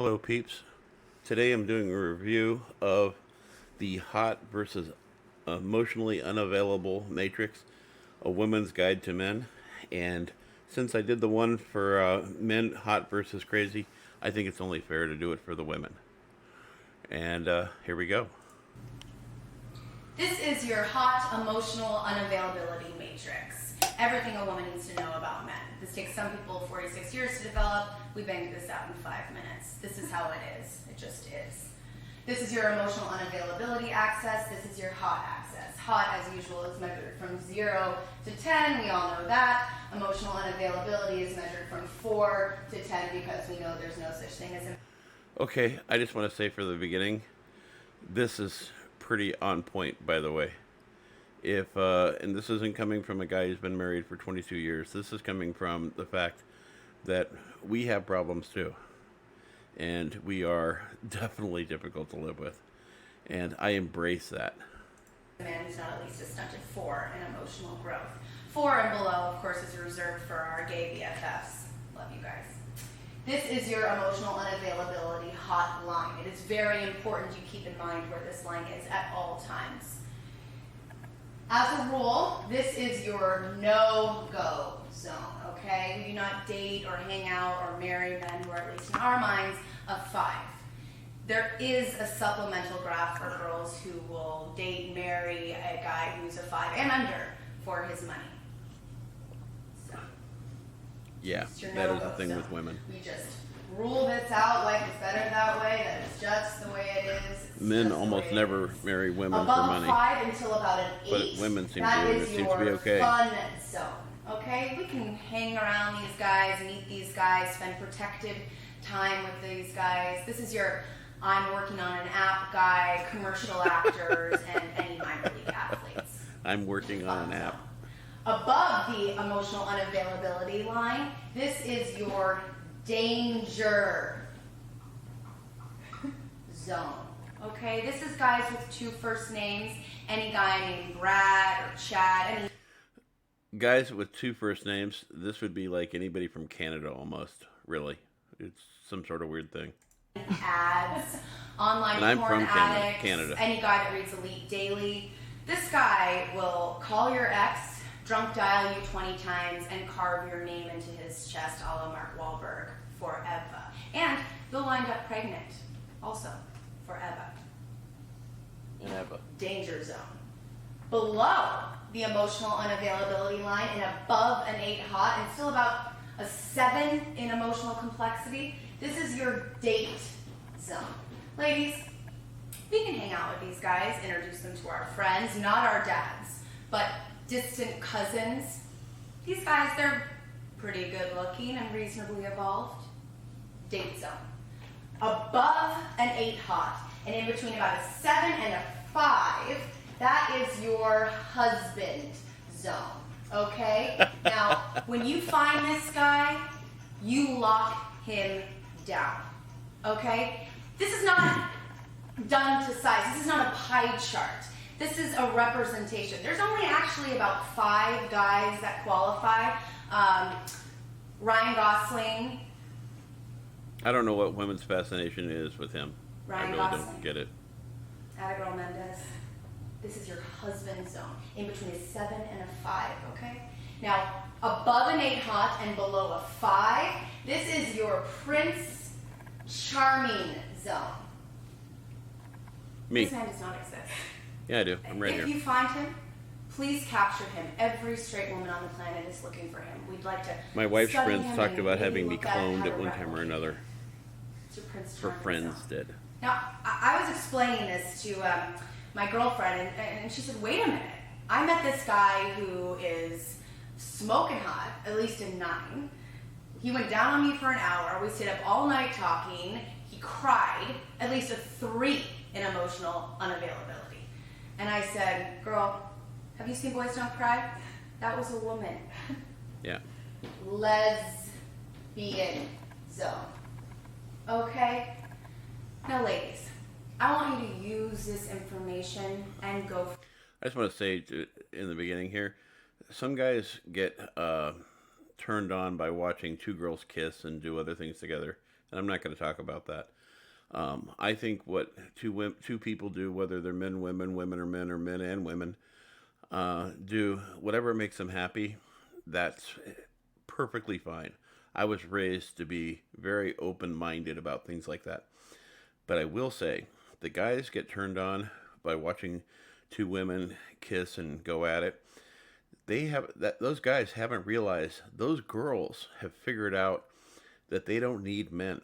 Hello peeps. Today I'm doing a review of the Hot versus Emotionally Unavailable Matrix, a woman's guide to men. And since I did the one for men, Hot versus Crazy, I think it's only fair to do it for the women. And here we go. This is your Hot Emotional Unavailability Matrix. Everything a woman needs to know about men. This takes some people 46 years to develop. We banged this out in 5 minutes. This is how it is. It just is. This is your emotional unavailability access. This is your hot access. Hot, as usual, is measured from 0 to 10. We all know that. Emotional unavailability is measured from 4 to 10 because we know there's no such thing as... Okay, I just want to say for the beginning, this is pretty on point, by the way. If and this isn't coming from a guy who's been married for 22 years. This is coming from the fact that we have problems too. And we are definitely difficult to live with. And I embrace that. A man who's not at least a stunted 4 in emotional growth. 4 and below, of course, is reserved for our gay BFFs. Love you guys. This is your emotional unavailability hotline. It is very important you keep in mind where this line is at all times. As a rule, this is your no-go zone, okay? We do not date or hang out or marry men who are, at least in our minds, a 5. There is a supplemental graph for girls who will date and marry a guy who's a 5 and under for his money. So, yeah, that is the thing zone. with women. We just rule this out, life is better that way, that is just the way it is. It's Men almost never marry women above for money. A 5 until about an 8. But women seem that to, is it seems your to be okay. fun zone. Okay, we can hang around these guys, meet these guys, spend protected time with these guys. This is your I'm working on an app guy, commercial actors, and any minor league athletes. I'm working on an app. Above the emotional unavailability line, this is your danger zone. Okay, this is guys with 2 first names. Any guy named Brad or Chad. Guys with 2 first names, this would be like anybody from Canada almost, really. It's some sort of weird thing. Ads, online and porn I'm from addicts, Canada. Any guy that reads Elite Daily. This guy will call your ex, drunk dial you 20 times, and carve your name into his chest a la Mark Wahlberg forever. And you'll wind up pregnant, also, forever. Never. Danger zone. Below the emotional unavailability line and above an 8 hot and still about a 7 in emotional complexity, this is your date zone. Ladies, we can hang out with these guys, introduce them to our friends, not our dads, but distant cousins. These guys, they're pretty good looking and reasonably evolved. Date zone. Above an 8 hot and in between about a 7 and a 5, that is your husband zone, okay? Now, when you find this guy, you lock him down, okay? This is not done to size. This is not a pie chart. This is a representation. There's only actually about 5 guys that qualify. Ryan Gosling. I don't know what women's fascination is with him. Ryan I really Gosling. don't get it. Abigail Mendez. This is your husband zone, in between a 7 and a 5, okay? Now, above an 8 hot and below a 5, this is your Prince Charming zone. Me. This man does not exist. Yeah, I do. I'm right here. If you find him, please capture him. Every straight woman on the planet is looking for him. We'd like to. My wife's study friends him talked and about maybe having me look at cloned how at to one time or replicate another. It's your Prince Her Charming friends zone. did. Now, I was explaining this to my girlfriend, and she said, wait a minute. I met this guy who is smoking hot, at least in 9. He went down on me for an hour. We stayed up all night talking. He cried, at least a 3 in emotional unavailability. And I said, girl, have you seen Boys Don't Cry? That was a woman. Yeah. Lesbian zone. Okay? Now, ladies, I want you to use this information and go. I just want to say in the beginning here, some guys get turned on by watching 2 girls kiss and do other things together. and I'm not going to talk about that. I think what two people do, whether they're men, women are men, or men and women, do whatever makes them happy. That's perfectly fine. I was raised to be very open-minded about things like that. But I will say, the guys get turned on by watching two women kiss and go at it. Those guys haven't realized those girls have figured out that they don't need men.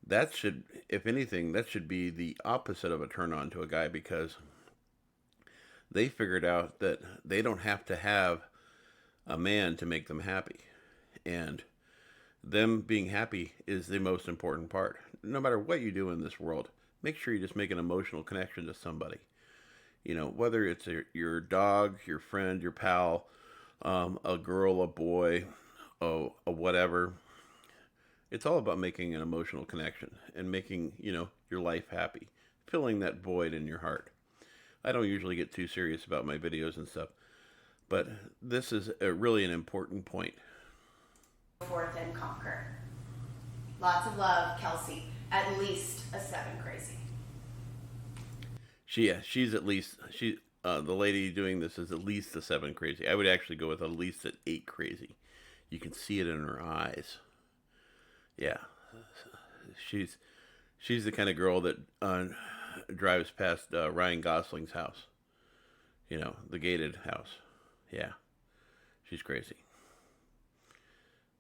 That should, if anything, that should be the opposite of a turn on to a guy, because they figured out that they don't have to have a man to make them happy. And them being happy is the most important part. No matter what you do in this world, make sure you just make an emotional connection to somebody. You know, whether it's your dog, your friend, your pal, a girl, a boy, a whatever. It's all about making an emotional connection and making, your life happy, filling that void in your heart. I don't usually get too serious about my videos and stuff, but this is really an important point. Forth and conquer. Lots of love, Kelsey. At least a 7 crazy. She's at least, the lady doing this is at least a 7 crazy. I would actually go with at least an 8 crazy. You can see it in her eyes. Yeah, she's the kind of girl that drives past Ryan Gosling's house. The gated house. Yeah, she's crazy.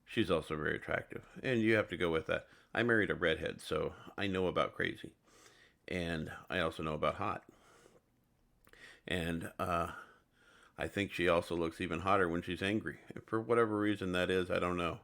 She's also very attractive, and you have to go with that. I married a redhead, so I know about crazy, and I also know about hot. And I think she also looks even hotter when she's angry. And for whatever reason that is, I don't know.